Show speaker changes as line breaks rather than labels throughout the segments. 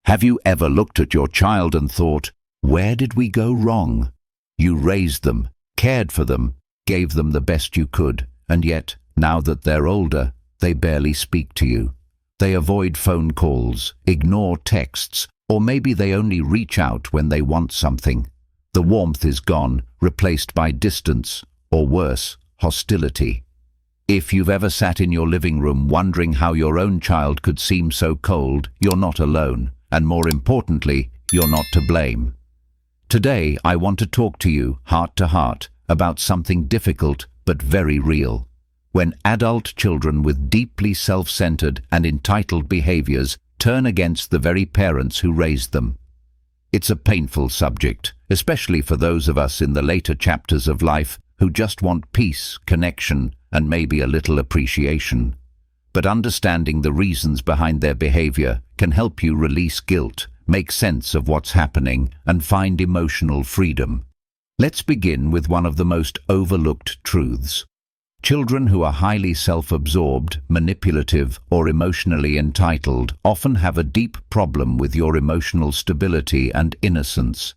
Have you ever looked at your child and thought, where did we go wrong? You raised them, cared for them, gave them the best you could, and yet, now that they're older, they barely speak to you. They avoid phone calls, ignore texts, or maybe they only reach out when they want something. The warmth is gone, replaced by distance, or worse, hostility. If you've ever sat in your living room wondering how your own child could seem so cold, you're not alone, and more importantly, you're not to blame. Today, I want to talk to you, heart to heart, about something difficult but very real. When adult children with deeply self-centered and entitled behaviors turn against the very parents who raised them. It's a painful subject, especially for those of us in the later chapters of life who just want peace, connection, and maybe a little appreciation. But understanding the reasons behind their behavior can help you release guilt, make sense of what's happening, and find emotional freedom. Let's begin with one of the most overlooked truths. Children who are highly self-absorbed, manipulative, or emotionally entitled often have a deep problem with your emotional stability and innocence.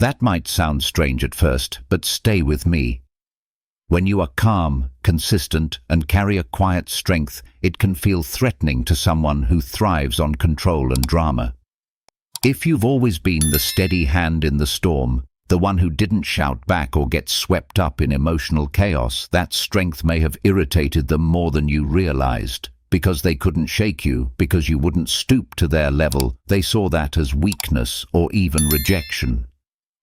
That might sound strange at first, but stay with me. When you are calm, consistent, and carry a quiet strength, it can feel threatening to someone who thrives on control and drama. If you've always been the steady hand in the storm, the one who didn't shout back or get swept up in emotional chaos, that strength may have irritated them more than you realized. Because they couldn't shake you, because you wouldn't stoop to their level, they saw that as weakness or even rejection.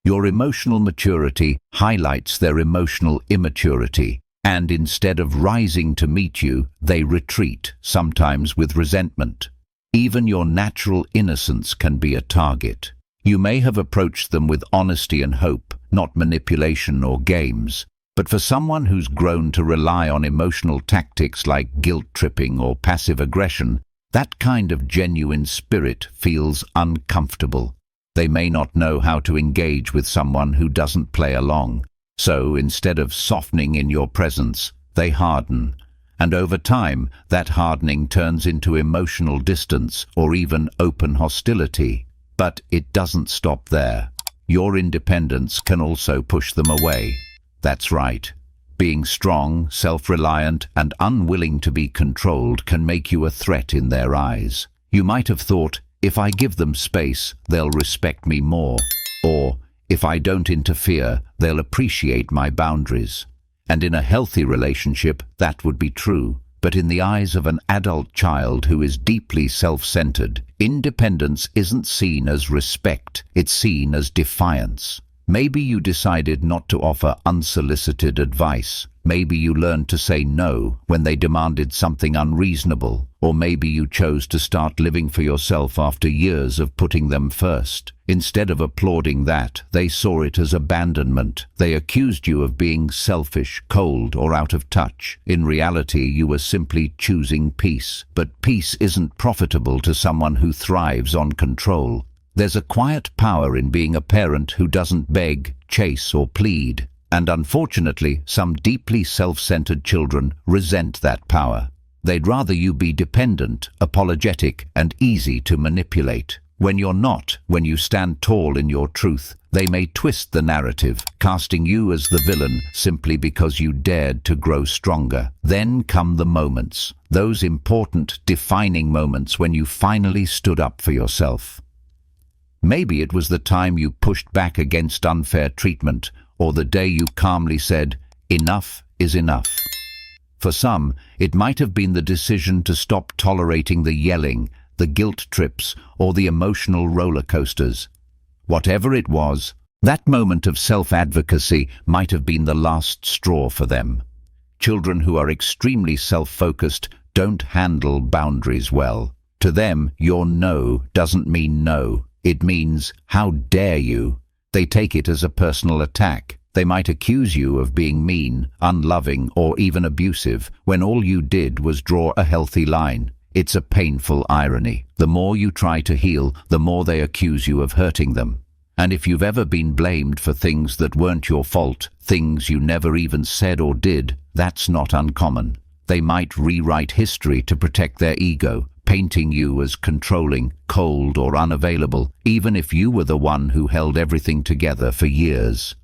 Your emotional maturity highlights their emotional immaturity, and instead of rising to meet you, they retreat, sometimes with resentment. Even your natural innocence can be a target. You may have approached them with honesty and hope, not manipulation or games. But for someone who's grown to rely on emotional tactics like guilt-tripping or passive aggression, that kind of genuine spirit feels uncomfortable. They may not know how to engage with someone who doesn't play along. So instead of softening in your presence, they harden. And over time, that hardening turns into emotional distance or even open hostility. But it doesn't stop there. Your independence can also push them away. That's right. Being strong, self-reliant, and unwilling to be controlled can make you a threat in their eyes. You might have thought, if I give them space, they'll respect me more. Or, if I don't interfere, they'll appreciate my boundaries. And in a healthy relationship, that would be true. But in the eyes of an adult child who is deeply self-centered, independence isn't seen as respect, it's seen as defiance. Maybe you decided not to offer unsolicited advice. Maybe you learned to say no when they demanded something unreasonable. Or maybe you chose to start living for yourself after years of putting them first. Instead of applauding that, they saw it as abandonment. They accused you of being selfish, cold, or out of touch. In reality, you were simply choosing peace. But peace isn't profitable to someone who thrives on control. There's a quiet power in being a parent who doesn't beg, chase, or plead. And unfortunately, some deeply self-centered children resent that power. They'd rather you be dependent, apologetic, and easy to manipulate. When you're not, when you stand tall in your truth, they may twist the narrative, casting you as the villain simply because you dared to grow stronger. Then come the moments, those important, defining moments when you finally stood up for yourself. Maybe it was the time you pushed back against unfair treatment, or the day you calmly said, "Enough is enough." For some, it might have been the decision to stop tolerating the yelling, the guilt trips, or the emotional roller coasters. Whatever it was, that moment of self-advocacy might have been the last straw for them. Children who are extremely self-focused don't handle boundaries well. To them, your no doesn't mean no. It means, how dare you? They take it as a personal attack. They might accuse you of being mean, unloving, or even abusive, when all you did was draw a healthy line. It's a painful irony. The more you try to heal, the more they accuse you of hurting them. And if you've ever been blamed for things that weren't your fault, things you never even said or did, that's not uncommon. They might rewrite history to protect their ego, painting you as controlling, cold, or unavailable, even if you were the one who held everything together for years.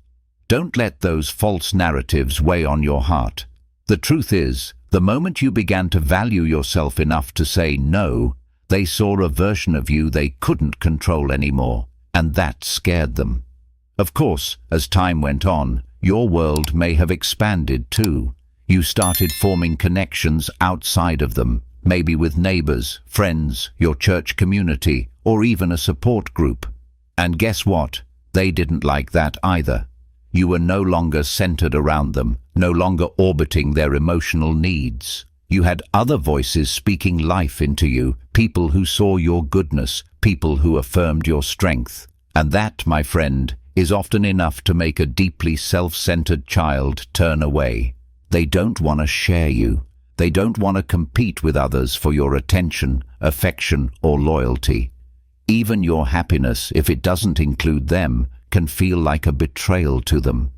Don't let those false narratives weigh on your heart. The truth is, the moment you began to value yourself enough to say no, they saw a version of you they couldn't control anymore, and that scared them. Of course, as time went on, your world may have expanded too. You started forming connections outside of them, maybe with neighbors, friends, your church community, or even a support group. And guess what? They didn't like that either. You were no longer centered around them, no longer orbiting their emotional needs. You had other voices speaking life into you, people who saw your goodness, people who affirmed your strength. And that, my friend, is often enough to make a deeply self-centered child turn away. They don't want to share you. They don't want to compete with others for your attention, affection, or loyalty. Even your happiness, if it doesn't include them, can feel like a betrayal to them.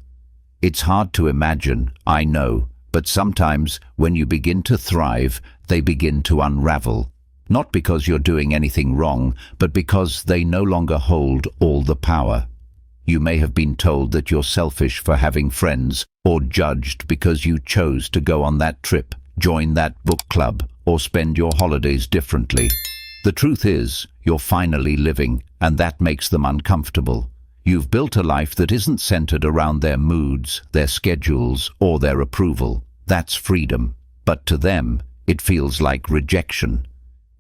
It's hard to imagine, I know, but sometimes when you begin to thrive, they begin to unravel. Not because you're doing anything wrong, but because they no longer hold all the power. You may have been told that you're selfish for having friends, or judged because you chose to go on that trip, join that book club, or spend your holidays differently. The truth is, you're finally living, and that makes them uncomfortable. You've built a life that isn't centered around their moods, their schedules, or their approval. That's freedom. But to them, it feels like rejection.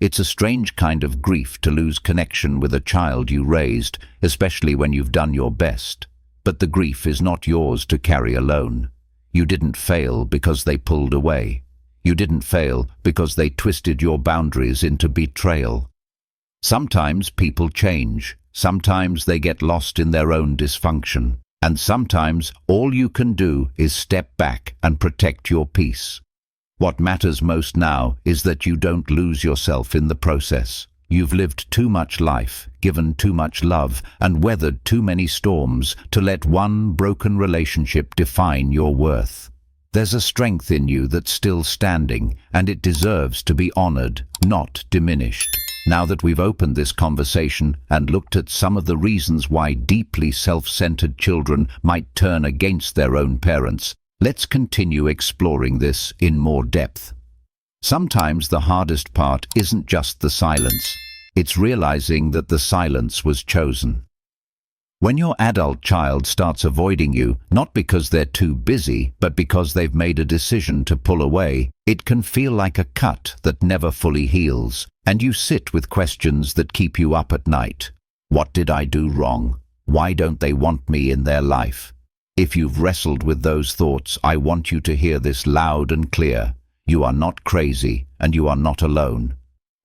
It's a strange kind of grief to lose connection with a child you raised, especially when you've done your best. But the grief is not yours to carry alone. You didn't fail because they pulled away. You didn't fail because they twisted your boundaries into betrayal. Sometimes people change. Sometimes they get lost in their own dysfunction. And sometimes all you can do is step back and protect your peace. What matters most now is that you don't lose yourself in the process. You've lived too much life, given too much love, and weathered too many storms to let one broken relationship define your worth. There's a strength in you that's still standing, and it deserves to be honored, not diminished. Now that we've opened this conversation and looked at some of the reasons why deeply self-centered children might turn against their own parents, let's continue exploring this in more depth. Sometimes the hardest part isn't just the silence. It's realizing that the silence was chosen. When your adult child starts avoiding you, not because they're too busy, but because they've made a decision to pull away, it can feel like a cut that never fully heals, and you sit with questions that keep you up at night. What did I do wrong? Why don't they want me in their life? If you've wrestled with those thoughts, I want you to hear this loud and clear. You are not crazy, and you are not alone.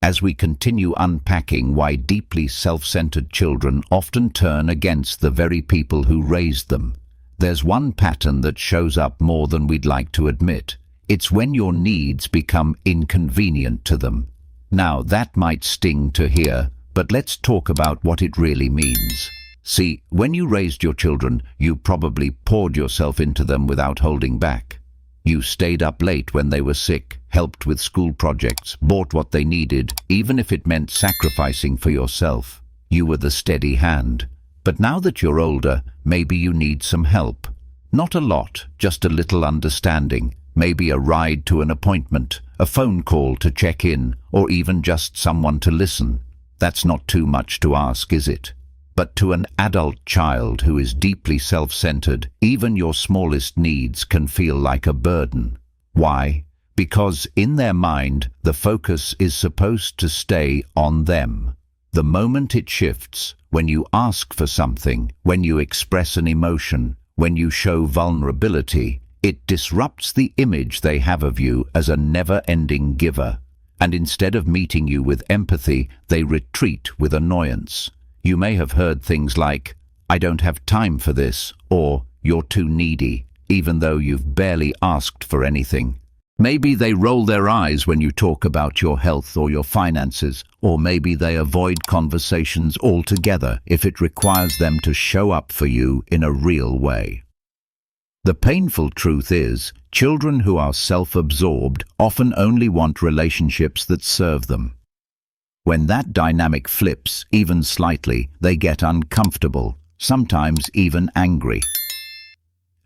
As we continue unpacking why deeply self-centered children often turn against the very people who raised them, there's one pattern that shows up more than we'd like to admit. It's when your needs become inconvenient to them. Now, that might sting to hear, but let's talk about what it really means. See, when you raised your children, you probably poured yourself into them without holding back. You stayed up late when they were sick, helped with school projects, bought what they needed, even if it meant sacrificing for yourself. You were the steady hand. But now that you're older, maybe you need some help. Not a lot, just a little understanding. Maybe a ride to an appointment, a phone call to check in, or even just someone to listen. That's not too much to ask, is it? But to an adult child who is deeply self-centered, even your smallest needs can feel like a burden. Why? Because in their mind, the focus is supposed to stay on them. The moment it shifts, when you ask for something, when you express an emotion, when you show vulnerability, it disrupts the image they have of you as a never-ending giver. And instead of meeting you with empathy, they retreat with annoyance. You may have heard things like, "I don't have time for this," or "You're too needy," even though you've barely asked for anything. Maybe they roll their eyes when you talk about your health or your finances, or maybe they avoid conversations altogether if it requires them to show up for you in a real way. The painful truth is, children who are self-absorbed often only want relationships that serve them. When that dynamic flips, even slightly, they get uncomfortable, sometimes even angry.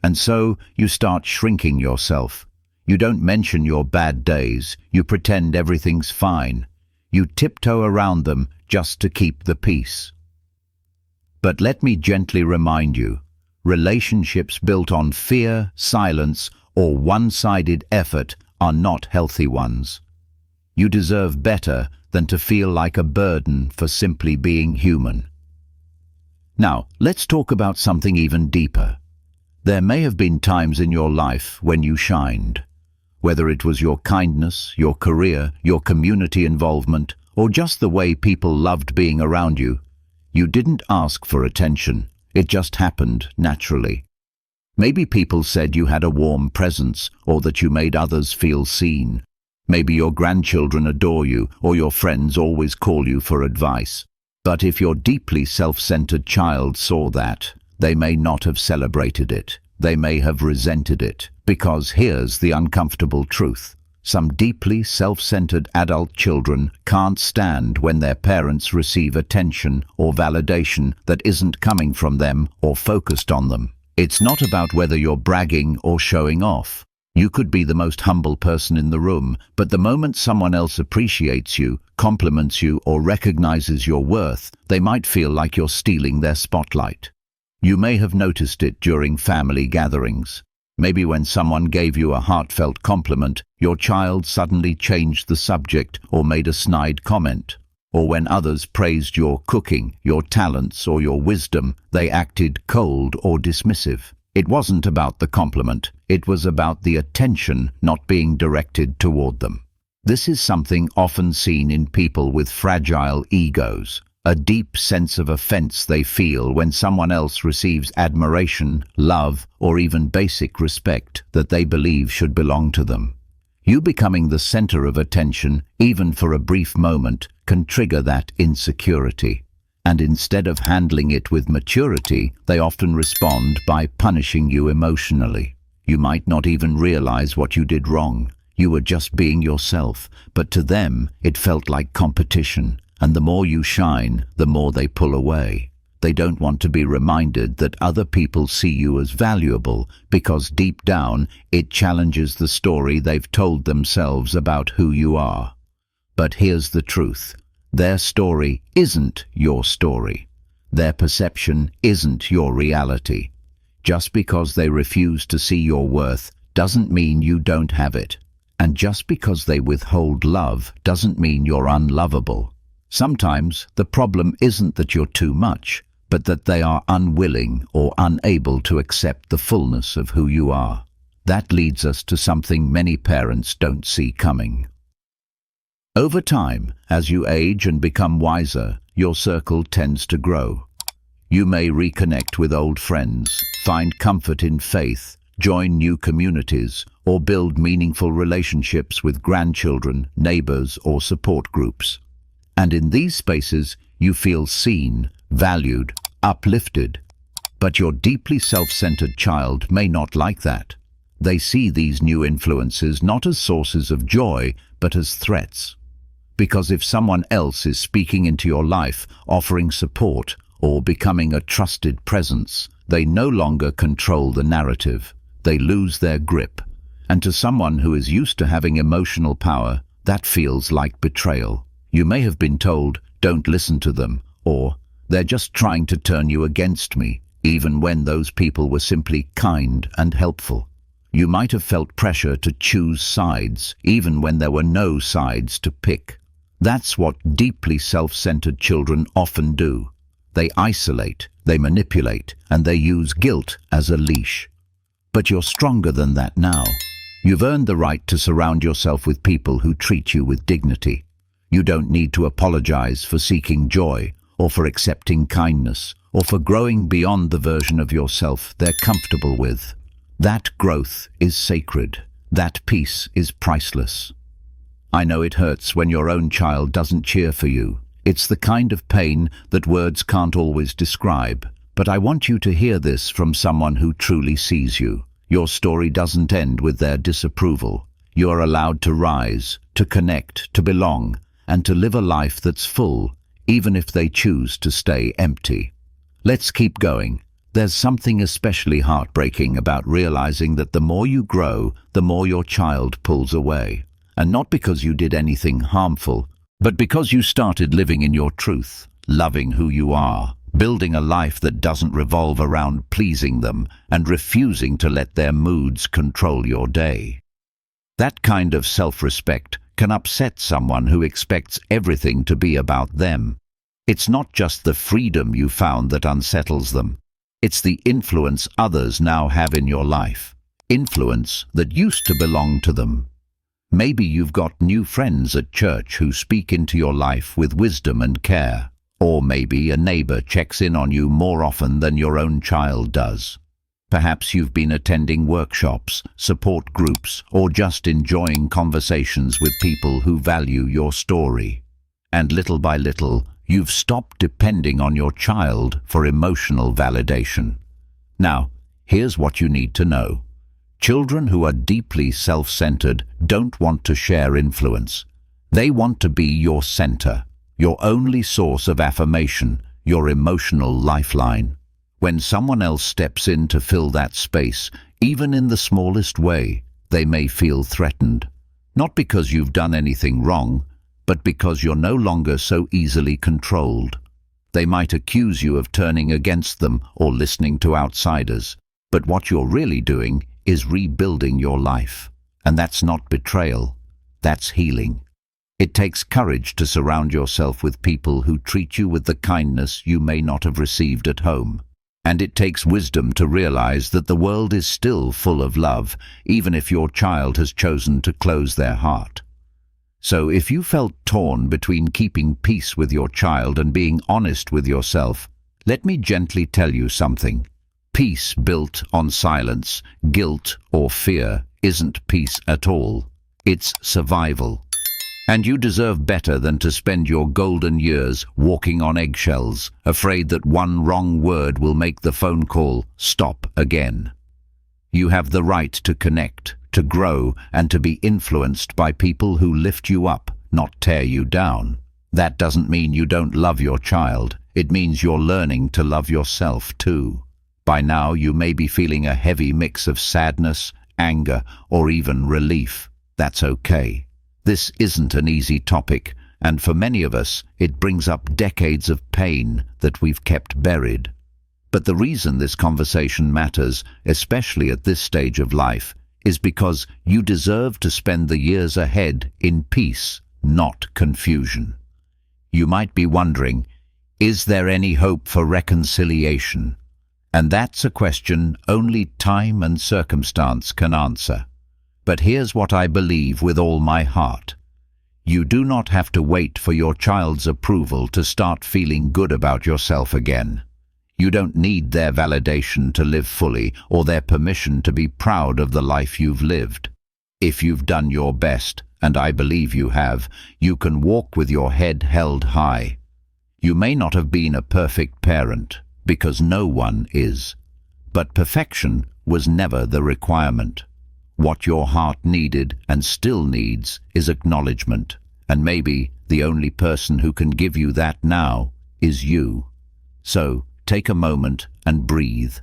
And so you start shrinking yourself. You don't mention your bad days, you pretend everything's fine. You tiptoe around them just to keep the peace. But let me gently remind you, relationships built on fear, silence, or one-sided effort are not healthy ones. You deserve better than to feel like a burden for simply being human. Now, let's talk about something even deeper. There may have been times in your life when you shined. Whether it was your kindness, your career, your community involvement, or just the way people loved being around you, you didn't ask for attention. It just happened naturally. Maybe people said you had a warm presence, or that you made others feel seen. Maybe your grandchildren adore you, or your friends always call you for advice. But if your deeply self-centered child saw that, they may not have celebrated it. They may have resented it. Because here's the uncomfortable truth. Some deeply self-centered adult children can't stand when their parents receive attention or validation that isn't coming from them or focused on them. It's not about whether you're bragging or showing off. You could be the most humble person in the room, but the moment someone else appreciates you, compliments you, or recognizes your worth, they might feel like you're stealing their spotlight. You may have noticed it during family gatherings. Maybe when someone gave you a heartfelt compliment, your child suddenly changed the subject or made a snide comment. Or when others praised your cooking, your talents, or your wisdom, they acted cold or dismissive. It wasn't about the compliment, it was about the attention not being directed toward them. This is something often seen in people with fragile egos, a deep sense of offense they feel when someone else receives admiration, love, or even basic respect that they believe should belong to them. You becoming the center of attention, even for a brief moment, can trigger that insecurity. And instead of handling it with maturity, they often respond by punishing you emotionally. You might not even realize what you did wrong. You were just being yourself, but to them, it felt like competition. And the more you shine, the more they pull away. They don't want to be reminded that other people see you as valuable, because deep down, it challenges the story they've told themselves about who you are. But here's the truth. Their story isn't your story. Their perception isn't your reality. Just because they refuse to see your worth doesn't mean you don't have it. And just because they withhold love doesn't mean you're unlovable. Sometimes the problem isn't that you're too much, but that they are unwilling or unable to accept the fullness of who you are. That leads us to something many parents don't see coming. Over time, as you age and become wiser, your circle tends to grow. You may reconnect with old friends, find comfort in faith, join new communities, or build meaningful relationships with grandchildren, neighbors, or support groups. And in these spaces, you feel seen, valued, uplifted. But your deeply self-centered child may not like that. They see these new influences not as sources of joy, but as threats. Because if someone else is speaking into your life, offering support, or becoming a trusted presence, they no longer control the narrative. They lose their grip. And to someone who is used to having emotional power, that feels like betrayal. You may have been told, "Don't listen to them," or "They're just trying to turn you against me," even when those people were simply kind and helpful. You might have felt pressure to choose sides, even when there were no sides to pick. That's what deeply self-centered children often do. They isolate, they manipulate, and they use guilt as a leash. But you're stronger than that now. You've earned the right to surround yourself with people who treat you with dignity. You don't need to apologize for seeking joy, or for accepting kindness, or for growing beyond the version of yourself they're comfortable with. That growth is sacred. That peace is priceless. I know it hurts when your own child doesn't cheer for you. It's the kind of pain that words can't always describe. But I want you to hear this from someone who truly sees you. Your story doesn't end with their disapproval. You're allowed to rise, to connect, to belong. and to live a life that's full, even if they choose to stay empty. Let's keep going. There's something especially heartbreaking about realizing that the more you grow, the more your child pulls away. And not because you did anything harmful, but because you started living in your truth, loving who you are, building a life that doesn't revolve around pleasing them and refusing to let their moods control your day. That kind of self-respect can upset someone who expects everything to be about them. It's not just the freedom you found that unsettles them. It's the influence others now have in your life. Influence that used to belong to them. Maybe you've got new friends at church who speak into your life with wisdom and care. Or maybe a neighbor checks in on you more often than your own child does. Perhaps you've been attending workshops, support groups, or just enjoying conversations with people who value your story. And little by little, you've stopped depending on your child for emotional validation. Now, here's what you need to know. Children who are deeply self-centered don't want to share influence. They want to be your center, your only source of affirmation, your emotional lifeline. When someone else steps in to fill that space, even in the smallest way, they may feel threatened. Not because you've done anything wrong, but because you're no longer so easily controlled. They might accuse you of turning against them or listening to outsiders, but what you're really doing is rebuilding your life. And that's not betrayal, that's healing. It takes courage to surround yourself with people who treat you with the kindness you may not have received at home. And it takes wisdom to realize that the world is still full of love, even if your child has chosen to close their heart. So if you felt torn between keeping peace with your child and being honest with yourself, let me gently tell you something. Peace built on silence, guilt, or fear isn't peace at all. It's survival. And you deserve better than to spend your golden years walking on eggshells, afraid that one wrong word will make the phone call stop again. You have the right to connect, to grow, and to be influenced by people who lift you up, not tear you down. That doesn't mean you don't love your child. It means you're learning to love yourself too. By now you may be feeling a heavy mix of sadness, anger, or even relief. That's okay. This isn't an easy topic, and for many of us, it brings up decades of pain that we've kept buried. But the reason this conversation matters, especially at this stage of life, is because you deserve to spend the years ahead in peace, not confusion. You might be wondering, is there any hope for reconciliation? And that's a question only time and circumstance can answer. But here's what I believe with all my heart. You do not have to wait for your child's approval to start feeling good about yourself again. You don't need their validation to live fully or their permission to be proud of the life you've lived. If you've done your best, and I believe you have, you can walk with your head held high. You may not have been a perfect parent, because no one is. But perfection was never the requirement. What your heart needed and still needs is acknowledgement, and maybe the only person who can give you that now is you. So, take a moment and breathe.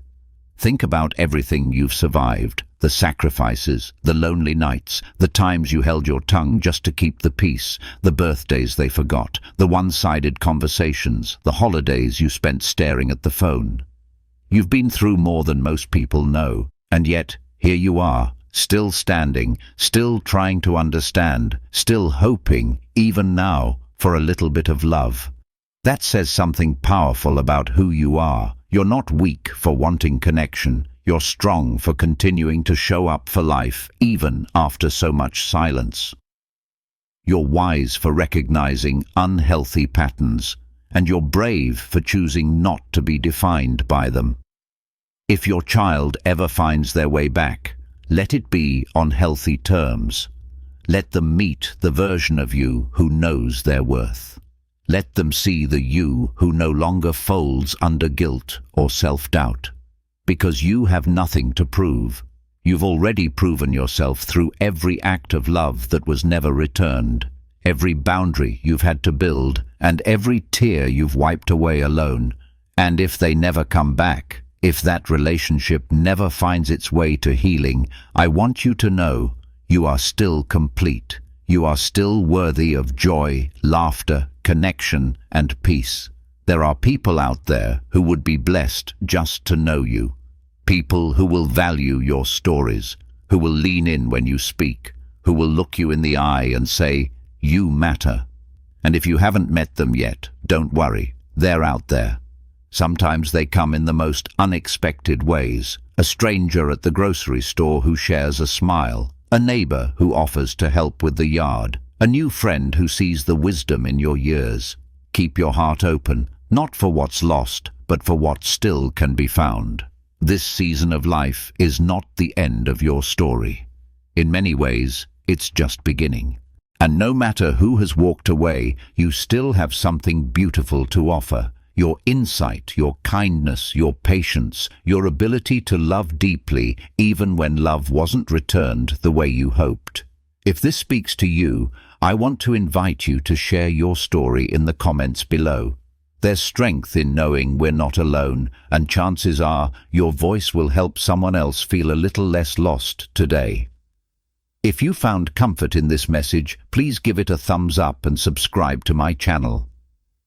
Think about everything you've survived, the sacrifices, the lonely nights, the times you held your tongue just to keep the peace, the birthdays they forgot, the one-sided conversations, the holidays you spent staring at the phone. You've been through more than most people know, and yet here you are, still standing, still trying to understand, still hoping, even now, for a little bit of love. That says something powerful about who you are. You're not weak for wanting connection. You're strong for continuing to show up for life, even after so much silence. You're wise for recognizing unhealthy patterns, and you're brave for choosing not to be defined by them. If your child ever finds their way back, let it be on healthy terms. Let them meet the version of you who knows their worth. Let them see the you who no longer folds under guilt or self-doubt. Because you have nothing to prove. You've already proven yourself through every act of love that was never returned. every boundary you've had to build, and every tear you've wiped away alone. And if they never come back, if that relationship never finds its way to healing, I want you to know you are still complete. You are still worthy of joy, laughter, connection, and peace. There are people out there who would be blessed just to know you. People who will value your stories, who will lean in when you speak, who will look you in the eye and say, "You matter." And if you haven't met them yet, don't worry, they're out there. Sometimes they come in the most unexpected ways. A stranger at the grocery store who shares a smile, a neighbor who offers to help with the yard, a new friend who sees the wisdom in your years. Keep your heart open, not for what's lost, but for what still can be found. This season of life is not the end of your story. In many ways, it's just beginning. And no matter who has walked away, you still have something beautiful to offer. Your insight, your kindness, your patience, your ability to love deeply, even when love wasn't returned the way you hoped. If this speaks to you, I want to invite you to share your story in the comments below. There's strength in knowing we're not alone, and chances are your voice will help someone else feel a little less lost today. If you found comfort in this message, please give it a thumbs up and subscribe to my channel.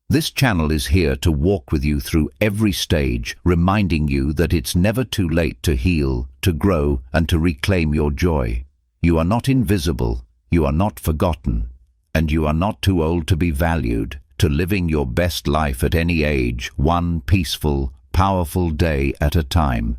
This channel is here to walk with you through every stage, reminding you that it's never too late to heal, to grow, and to reclaim your joy. You are not invisible, you are not forgotten, and you are not too old to be valued, to living your best life at any age, one peaceful, powerful day at a time.